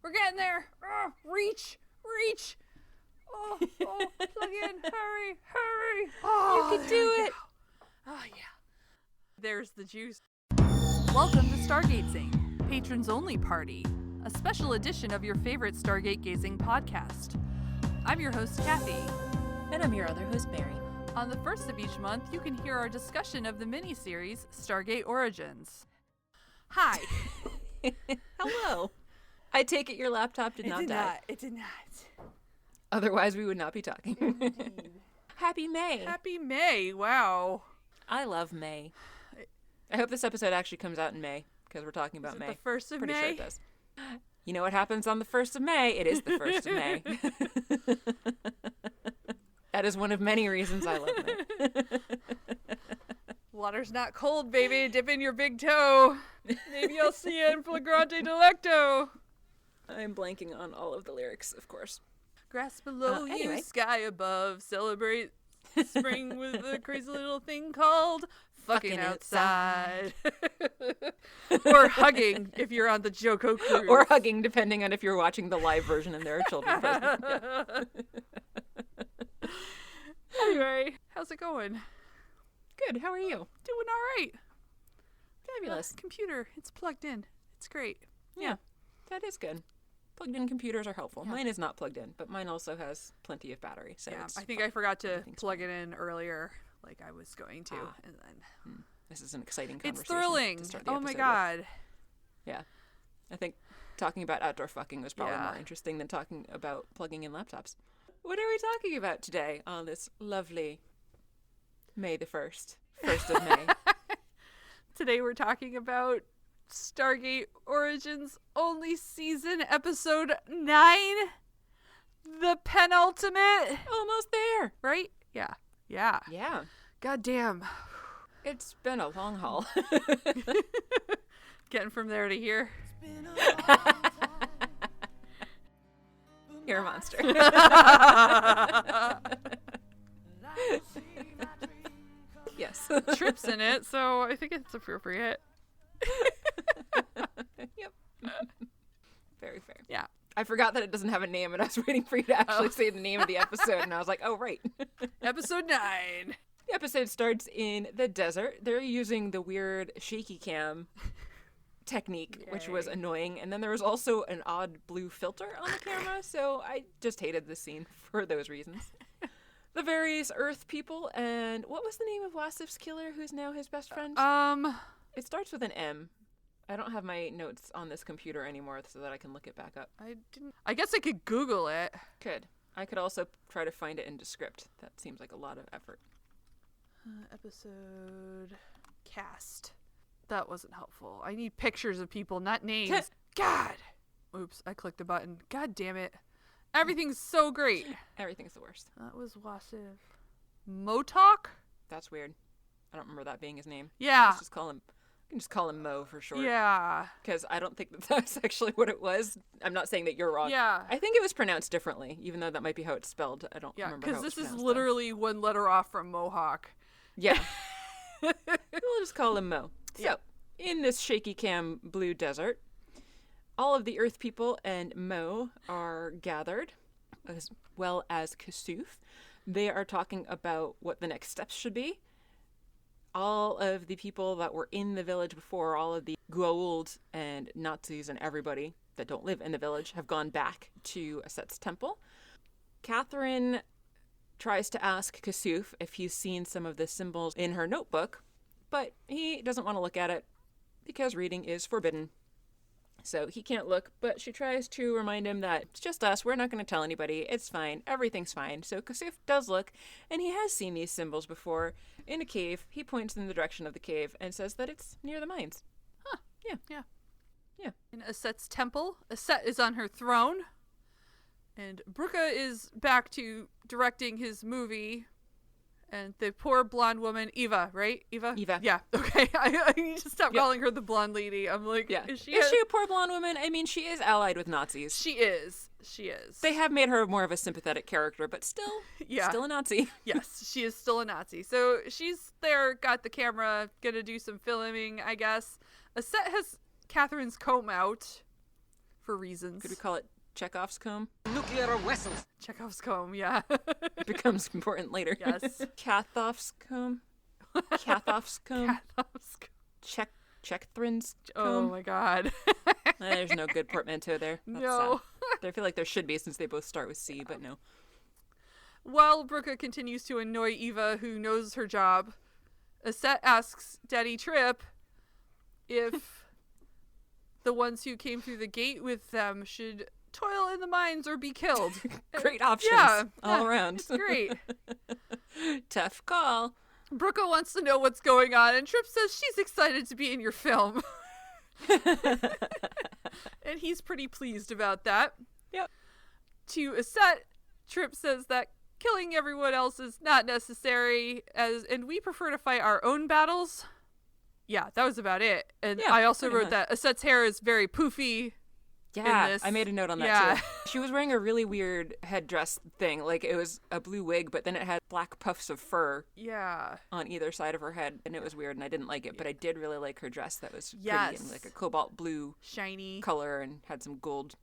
We're getting there. Reach. Oh, plug in. Hurry. Oh, you can do it. Oh, yeah. There's the juice. Welcome to Stargazing, patrons only party, a special edition of your favorite Stargate gazing podcast. I'm your host, Kathy. And I'm your other host, Mary. On the first of each month, you can hear our discussion of the miniseries Stargate Origins. Hi. Hello. I take it your laptop did not die. It did not. Otherwise, we would not be talking. Happy May. Happy May. Wow. I love May. I hope this episode actually comes out in May, because we're talking about May. The 1st of Pretty May? sure it does. You know what happens on the 1st of May? It is the 1st of May. That is one of many reasons I love May. Water's not cold, baby. Dip in your big toe. Maybe I'll see you in flagrante delicto. I'm blanking on all of the lyrics, of course. Grass below anyway. you, sky above. Celebrate spring with a crazy little thing called Fucking Outside. Or hugging if you're on the Joko cruise. Or hugging, depending on if you're watching the live version and there are children present. Anyway, how's it going? Good, how are you? Doing all right. Fabulous. Computer, it's plugged in. It's great. Yeah, that is good. Plugged-in computers are helpful. Yeah. Mine is not plugged in, but mine also has plenty of battery. So Yeah, it's I think fine. I forgot to Everything's plug fine. it in earlier, like I was going to, and then This is an exciting conversation. it's thrilling. To start the Oh my episode god. with. Yeah. I think talking about outdoor fucking was probably Yeah. more interesting than talking about plugging in laptops. What are we talking about today on this lovely May the 1st? 1st of May. Today we're talking about Stargate Origins only season episode 9, the penultimate, Almost there. right? Yeah. Yeah. God damn. It's been a long haul. Getting from there to here. You're a monster. Yes. Trips in it, so I think it's appropriate. Yep. Very fair. Yeah. I forgot that it doesn't have a name, and I was waiting for you to actually say the name of the episode, and I was like, oh, right. Episode 9. The episode starts in the desert. They're using the weird shaky cam technique, which was Yay. annoying. And then there was also an odd blue filter on the camera, so I just hated this scene for those reasons. The various Earth people, and what was the name of Wasuf's killer, who's now his best friend? It starts with an M. I don't have my notes on this computer anymore so that I can look it back up. I guess I could Google it. Could. I could also try to find it in Descript. That seems like a lot of effort. Episode cast. That wasn't helpful. I need pictures of people, not names. God. Oops, I clicked the button. God damn it. Everything's so great. Everything's the worst. That was Wasuf. Motok? That's weird. I don't remember that being his name. Yeah. Let's just call him. I can just call him Mo for short. Yeah. Because I don't think that that's actually what it was. I'm not saying that you're wrong. Yeah. I think it was pronounced differently, even though that might be how it's spelled. I don't Yeah, remember how because it was this is pronounced, literally one letter off from Mohawk. though. Yeah. We'll just call him Mo. So, Yeah. in this shaky cam blue desert, all of the Earth people and Mo are gathered, as well as Kasuf. They are talking about what the next steps should be. All of the people that were in the village before, all of the Goa'uld and Nazis and everybody that don't live in the village have gone back to Aset's temple. Catherine tries to ask Kasuf if he's seen some of the symbols in her notebook, but he doesn't want to look at it because reading is forbidden. So he can't look, but she tries to remind him that it's just us, we're not going to tell anybody, it's fine, everything's fine. So Kasuf does look, and he has seen these symbols before in a cave. He points in the direction of the cave and says that it's near the mines. Huh. Yeah. Yeah. Yeah. In Aset's temple, Aset is on her throne, and Brucke is back to directing his movie. And the poor blonde woman, Eva, right? Eva? Eva. Yeah, okay. I need to stop Yep. calling her the blonde lady. I'm like, Yeah. is she Is she a poor blonde woman? I mean, she is allied with Nazis. She is. She is. They have made her more of a sympathetic character, but still, Yeah. still a Nazi. Yes, she is still a Nazi. So she's there, got the camera, gonna do some filming, I guess. Aset has Catherine's comb out for reasons. Could we call it Chekhov's comb? Nuclear vessels. Chekhov's comb, yeah. It becomes important later. Yes. Cathoff's comb? Cathoff's comb? Chekhov's comb. Checkthrin's Oh comb? my god. There's no good portmanteau there. That's No. sad. I feel like there should be since they both start with C, but no. While Brucke continues to annoy Eva, who knows her job, Aset asks Daddy Trip if the ones who came through the gate with them should toil in the mines or be killed. Great options all around. It's great. Tough call. Brucke wants to know what's going on, and Trip says she's excited to be in your film. And he's pretty pleased about that. Yep. To Aset, Trip says that killing everyone else is not necessary, and we prefer to fight our own battles. Yeah, that was about it. And Yeah, I also pretty wrote that Aset's hair is very poofy. Yeah, this. I made a note on that Yeah. too. She was wearing a really weird headdress thing. Like, it was a blue wig, but then it had black puffs of fur Yeah. on either side of her head, and it was weird, and I didn't like it, but I did really like her dress that was pretty Yes. in like a cobalt blue Shiny. color and had some gold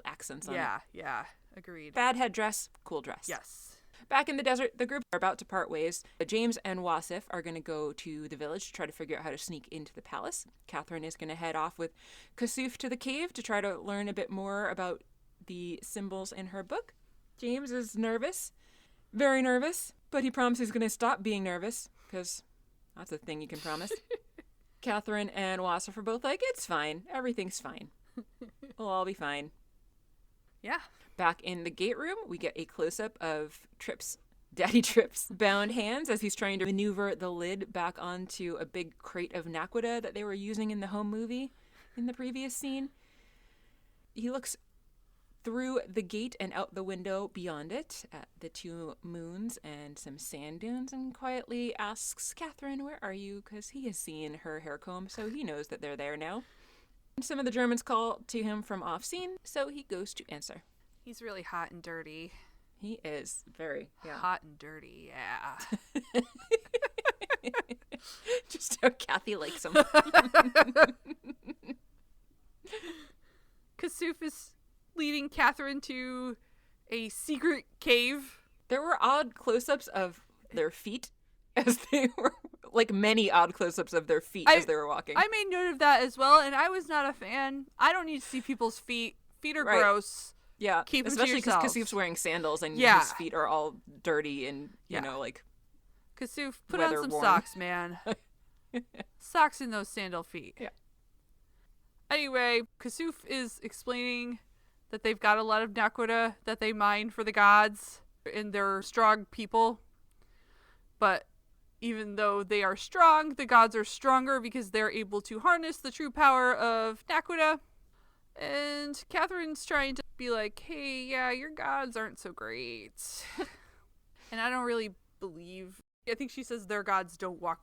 accents on it. Yeah. Agreed. Bad headdress, cool dress. Yes. Back in the desert, the group are about to part ways. James and Wasif are going to go to the village to try to figure out how to sneak into the palace. Catherine is going to head off with Kasuf to the cave to try to learn a bit more about the symbols in her book. James is nervous, very nervous, but he promises he's going to stop being nervous, because that's a thing you can promise. Catherine and Wasif are both like, it's fine, everything's fine. We'll all be fine. Yeah. Back in the gate room, we get a close-up of Daddy Trip's bound hands as he's trying to maneuver the lid back onto a big crate of naquadah that they were using in the home movie in the previous scene. He looks through the gate and out the window beyond it at the two moons and some sand dunes and quietly asks Catherine, where are you? Because he has seen her hair comb, so he knows that they're there now. Some of the Germans call to him from off scene, so he goes to answer. He's really hot and dirty. He is very, yeah. Hot and dirty, yeah. Just how Kathy likes him. Kasuf is leading Catherine to a secret cave. There were odd close-ups of their feet as they were, like many odd close-ups of their feet as they were walking. I made note of that as well, and I was not a fan. I don't need to see people's feet. Feet are Right. gross. Yeah, Keep 'em to especially because yourselves. Kasuf's wearing sandals and Yeah. his feet are all dirty and, you know, like... Kasuf, put on some Weather-worn. socks, man. Socks in those sandal feet. Yeah. Anyway, Kasuf is explaining that they've got a lot of naquadah that they mine for the gods, and they're strong people. But even though they are strong, the gods are stronger because they're able to harness the true power of naquadah. And Catherine's trying to be like, hey, yeah, your gods aren't so great. And I don't really believe... I think she says their gods don't walk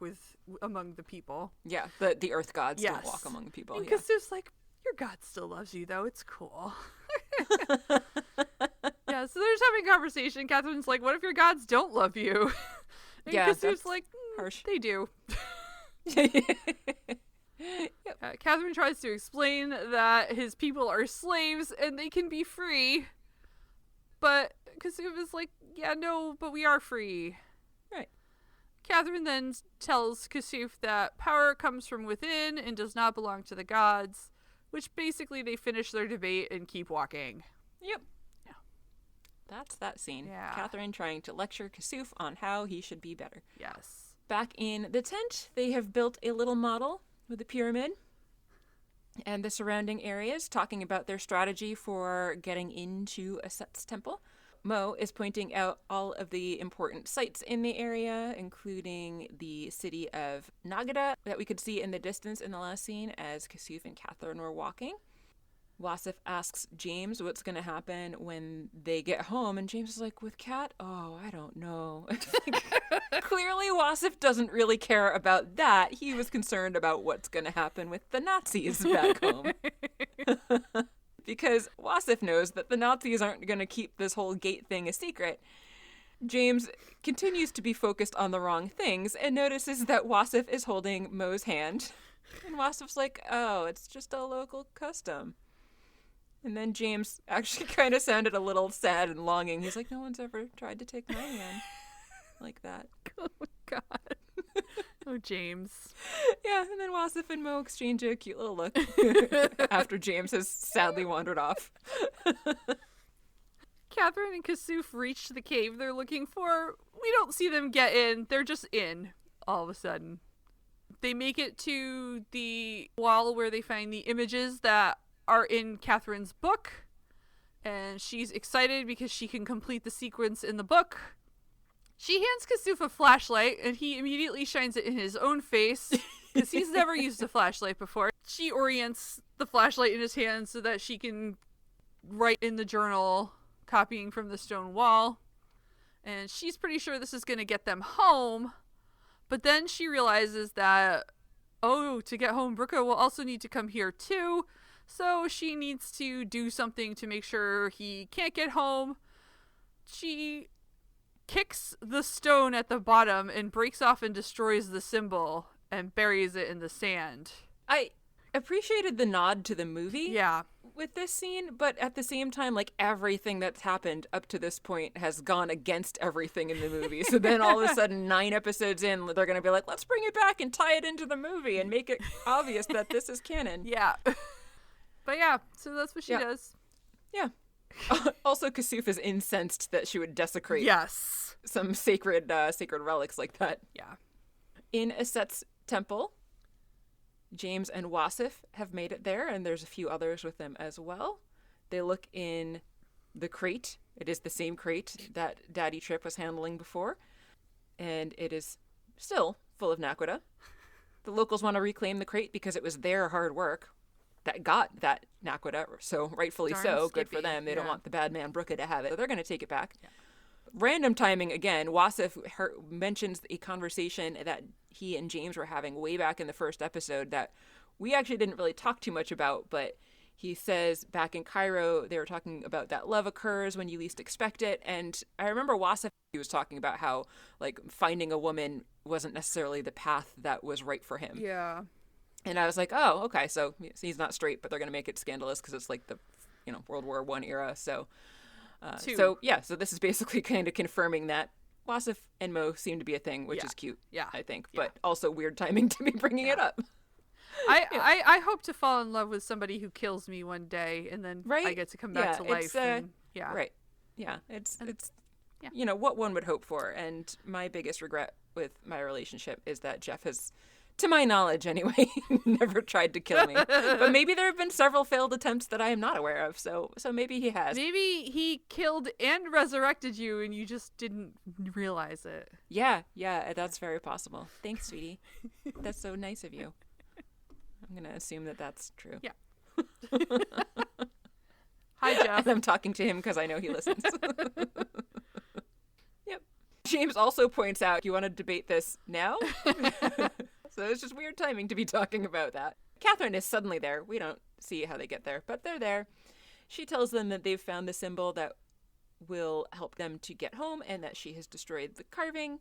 among the people. Yeah, the earth gods don't Yes. walk among the people. And Yeah. Kasuf's like, your god still loves you, though. It's cool. Yeah, so they're just having a conversation. Catherine's like, what if your gods don't love you? And Yeah, Kasuf's that's like, harsh. they do. Yep. Catherine tries to explain that his people are slaves and they can be free. But Kasuf is like, yeah, no, but we are free. Right. Catherine then tells Kasuf that power comes from within and does not belong to the gods, which basically they finish their debate and keep walking. Yep. Yeah. That's that scene. Yeah. Catherine trying to lecture Kasuf on how he should be better. Yes. Back in the tent, they have built a little model with a pyramid and the surrounding areas, talking about their strategy for getting into Aset's temple. Mo is pointing out all of the important sites in the area, including the city of Nagada that we could see in the distance in the last scene as Kasuf and Catherine were walking. Wasif asks James what's going to happen when they get home, and James is like, with Kat? Oh, I don't know. Clearly, Wasif doesn't really care about that. He was concerned about what's going to happen with the Nazis back home. Because Wasif knows that the Nazis aren't going to keep this whole gate thing a secret. James continues to be focused on the wrong things and notices that Wasif is holding Mo's hand. And Wasif's like, oh, it's just a local custom. And then James actually kind of sounded a little sad and longing. He's like, no one's ever tried to take my hand like that. Oh, my God. Oh, James. Yeah, and then Wasuf and Mo exchange a cute little look after James has sadly wandered off. Catherine and Kasuf reach the cave they're looking for. We don't see them get in. They're just in all of a sudden. They make it to the wall where they find the images that are in Catherine's book. And she's excited because she can complete the sequence in the book. She hands Kasuf a flashlight, and he immediately shines it in his own face because he's never used a flashlight before. She orients the flashlight in his hand so that she can write in the journal, copying from the stone wall. And she's pretty sure this is going to get them home. But then she realizes that, to get home, Brucke will also need to come here too. So she needs to do something to make sure he can't get home. She kicks the stone at the bottom and breaks off and destroys the symbol and buries it in the sand. I appreciated the nod to the movie. Yeah. With this scene, but at the same time, like, everything that's happened up to this point has gone against everything in the movie. So then all of a sudden, 9 episodes in, they're going to be like, let's bring it back and tie it into the movie and make it obvious that this is canon. Yeah. But yeah, so that's what she does. Yeah. Also, Kasuf is incensed that she would desecrate some sacred relics like that. Yeah. In Aset's temple, James and Wasuf have made it there, and there's a few others with them as well. They look in the crate. It is the same crate that Daddy Trip was handling before, and it is still full of naquita. The locals want to reclaim the crate because it was their hard work that got that naquita, so rightfully so. Good for them. They don't want the bad man Brucke to have it. So they're going to take it back. Yeah. Random timing again. Wasuf mentions a conversation that he and James were having way back in the first episode that we actually didn't really talk too much about, but he says back in Cairo they were talking about that love occurs when you least expect it. And I remember Wasuf, he was talking about how, like, finding a woman wasn't necessarily the path that was right for him. Yeah. And I was like, oh, okay, so he's not straight, but they're going to make it scandalous because it's like the, World War I era. So this is basically kind of confirming that Wasuf and Mo seem to be a thing, which is cute, I think, but also weird timing to be bringing it up. I hope to fall in love with somebody who kills me one day, and then I get to come back to life. Right. Yeah. It's what one would hope for. And my biggest regret with my relationship is that Jeff has, to my knowledge anyway, never tried to kill me. But maybe there have been several failed attempts that I am not aware of. So maybe he has. Maybe he killed and resurrected you and you just didn't realize it. Yeah, that's very possible. Thanks, sweetie. That's so nice of you. I'm going to assume that that's true. Yeah. Hi, Jeff. And I'm talking to him because I know he listens. Yep. James also points out, you want to debate this now? So it's just weird timing to be talking about that. Catherine is suddenly there. We don't see how they get there, but they're there. She tells them that they've found the symbol that will help them to get home and that she has destroyed the carving.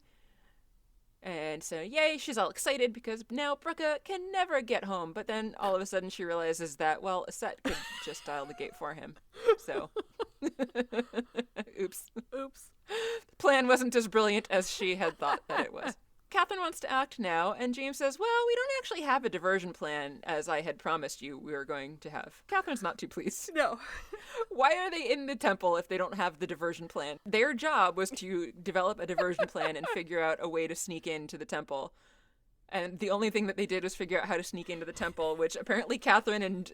And so, yay, she's all excited because now Brucke can never get home. But then all of a sudden she realizes that, well, Aset could just dial the gate for him. So, oops. The plan wasn't as brilliant as she had thought that it was. Catherine wants to act now, and James says, well, we don't actually have a diversion plan as I had promised you we were going to have. Catherine's not too pleased. No. Why are they in the temple if they don't have the diversion plan? Their job was to develop a diversion plan and figure out a way to sneak into the temple. And the only thing that they did was figure out how to sneak into the temple, which apparently Catherine and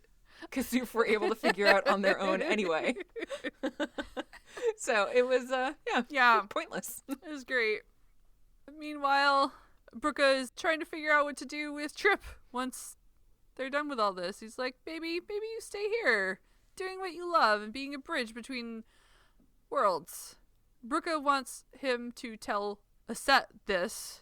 Kasuf were able to figure out on their own anyway. So it was, pointless. It was great. Meanwhile, Brucke is trying to figure out what to do with Trip once they're done with all this. He's like, baby, you stay here, doing what you love and being a bridge between worlds. Brucke wants him to tell Aset this,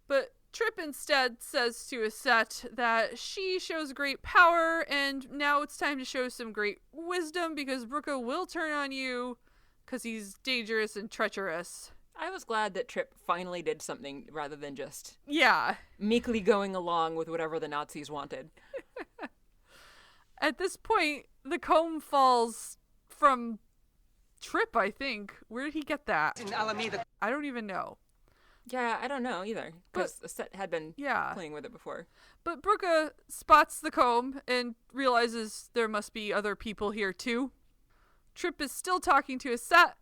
but Trip instead says to Aset that she shows great power and now it's time to show some great wisdom because Brucke will turn on you because he's dangerous and treacherous. I was glad that Trip finally did something rather than just meekly going along with whatever the Nazis wanted. At this point, the comb falls from Trip, I think. Where did he get that? In Alameda. I don't even know. Yeah, I don't know either, because the set had been playing with it before. But Brucke spots the comb and realizes there must be other people here too. Trip is still talking to his set,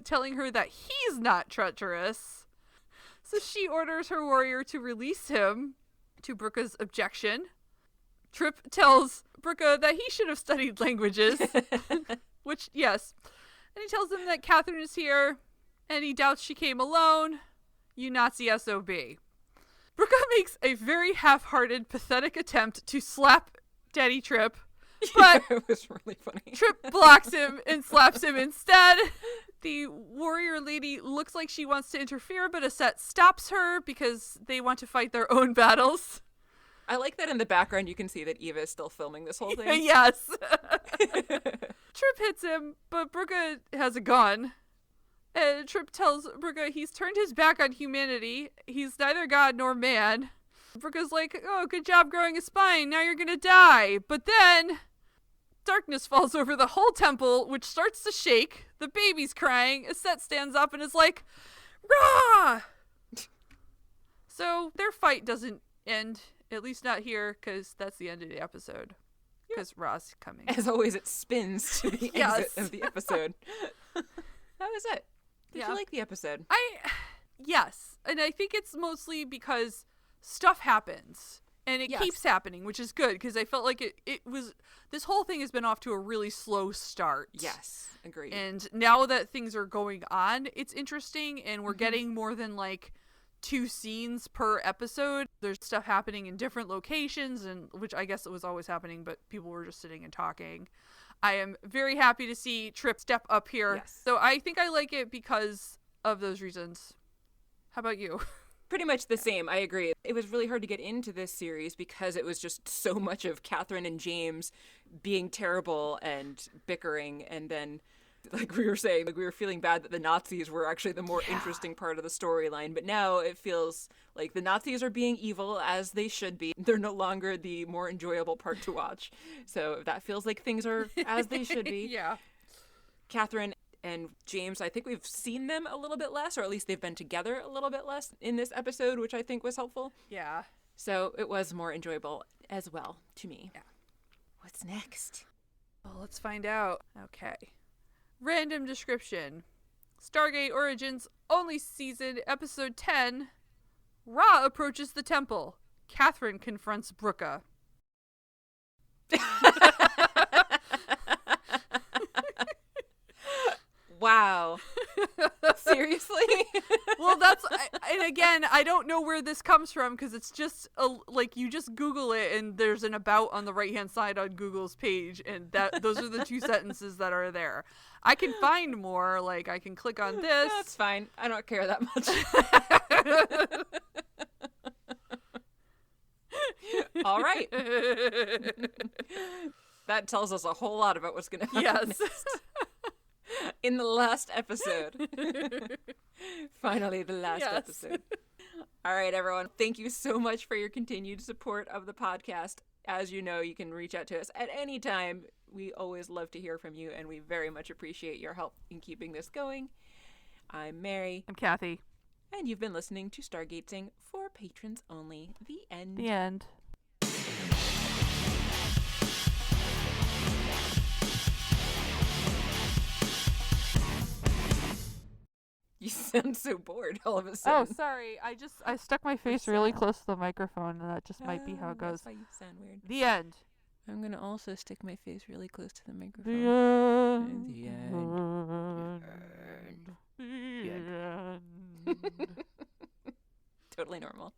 telling her that he's not treacherous. So she orders her warrior to release him, to Brucke's objection. Trip tells Brucke that he should have studied languages, which, yes. And he tells him that Catherine is here, and he doubts she came alone. You Nazi SOB. Brucke makes a very half-hearted, pathetic attempt to slap Daddy Trip, but it was really funny. Trip blocks him and slaps him instead. The warrior lady looks like she wants to interfere, but Aset stops her because they want to fight their own battles. I like that in the background you can see that Eva is still filming this whole thing. Yes. Trip hits him, but Brucke has a gun. And Trip tells Brucke he's turned his back on humanity. He's neither god nor man. Brucke's like, oh, good job growing a spine. Now you're gonna die. But then darkness falls over the whole temple, which starts to shake. The baby's crying. Aset stands up and is like, rah! So their fight doesn't end. At least not here, because that's the end of the episode. Because Ra's coming. As always, it spins to the Yes. exit of the episode. That was it. Did you like the episode? Yes. And I think it's mostly because stuff happens. And it keeps happening, which is good, because I felt like it was... This whole thing has been off to a really slow start. Yes, agreed. And now that things are going on, it's interesting, and we're getting more than, 2 scenes per episode. There's stuff happening in different locations, and which I guess it was always happening, but people were just sitting and talking. I am very happy to see Trip step up here. Yes. So I think I like it because of those reasons. How about you? Pretty much the same. I agree. It was really hard to get into this series because it was just so much of Catherine and James being terrible and bickering, and then like we were saying, we were feeling bad that the Nazis were actually the more interesting part of the storyline. But now it feels like the Nazis are being evil, as they should be. They're no longer the more enjoyable part to watch. So that feels like things are as they should be. Yeah. Catherine and James, I think we've seen them a little bit less, or at least they've been together a little bit less in this episode, which I think was helpful. Yeah. So it was more enjoyable as well to me. Yeah. What's next? Well, let's find out. Okay. Random description. Stargate Origins only season, episode 10. Ra approaches the temple. Catherine confronts Brucke. Wow. Seriously? Well, that's, and again, I don't know where this comes from, because it's just, you just Google it, and there's an about on the right-hand side on Google's page, and those are the 2 sentences that are there. I can find more, I can click on this. That's fine. I don't care that much. All right. That tells us a whole lot about what's going to happen next. In the last episode. Finally, the last episode. All right, everyone. Thank you so much for your continued support of the podcast. As you know, you can reach out to us at any time. We always love to hear from you, and we very much appreciate your help in keeping this going. I'm Mary. I'm Kathy. And you've been listening to Stargatesing for patrons only. The end. The end. You sound so bored all of a sudden. Oh, sorry. I stuck my face really close to the microphone, and that just might be how it goes. That's why you sound weird. The end. I'm going to also stick my face really close to the The microphone. end. The end. The end. Totally normal.